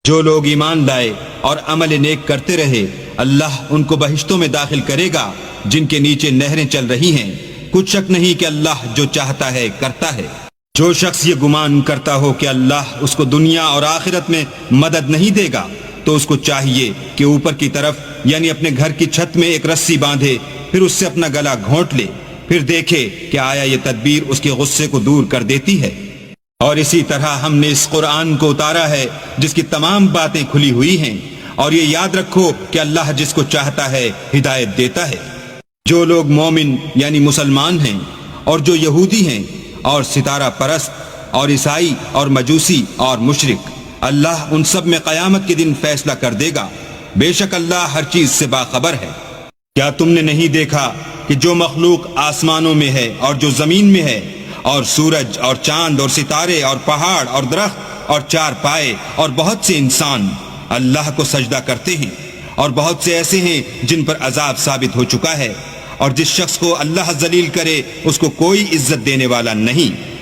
جو لوگ ایمان لائے اور عمل نیک کرتے رہے اللہ ان کو بہشتوں میں داخل کرے گا جن کے نیچے نہریں چل رہی ہیں۔ کچھ شک نہیں کہ اللہ جو چاہتا ہے کرتا ہے۔ جو شخص یہ گمان کرتا ہو کہ اللہ اس کو دنیا اور آخرت میں مدد نہیں دے گا تو اس کو چاہیے کہ اوپر کی طرف یعنی اپنے گھر کی چھت میں ایک رسی باندھے، پھر اس سے اپنا گلا گھونٹ لے، پھر دیکھے کہ آیا یہ تدبیر اس کے غصے کو دور کر دیتی ہے۔ اور اسی طرح ہم نے اس قرآن کو اتارا ہے جس کی تمام باتیں کھلی ہوئی ہیں، اور یہ یاد رکھو کہ اللہ جس کو چاہتا ہے ہدایت دیتا ہے۔ جو لوگ مومن یعنی مسلمان ہیں اور جو یہودی ہیں اور ستارہ پرست اور عیسائی اور مجوسی اور مشرک، اللہ ان سب میں قیامت کے دن فیصلہ کر دے گا۔ بے شک اللہ ہر چیز سے باخبر ہے۔ کیا تم نے نہیں دیکھا کہ جو مخلوق آسمانوں میں ہے اور جو زمین میں ہے، اور سورج اور چاند اور ستارے اور پہاڑ اور درخت اور چار پائے اور بہت سے انسان اللہ کو سجدہ کرتے ہیں، اور بہت سے ایسے ہیں جن پر عذاب ثابت ہو چکا ہے، اور جس شخص کو اللہ ذلیل کرے اس کو کوئی عزت دینے والا نہیں۔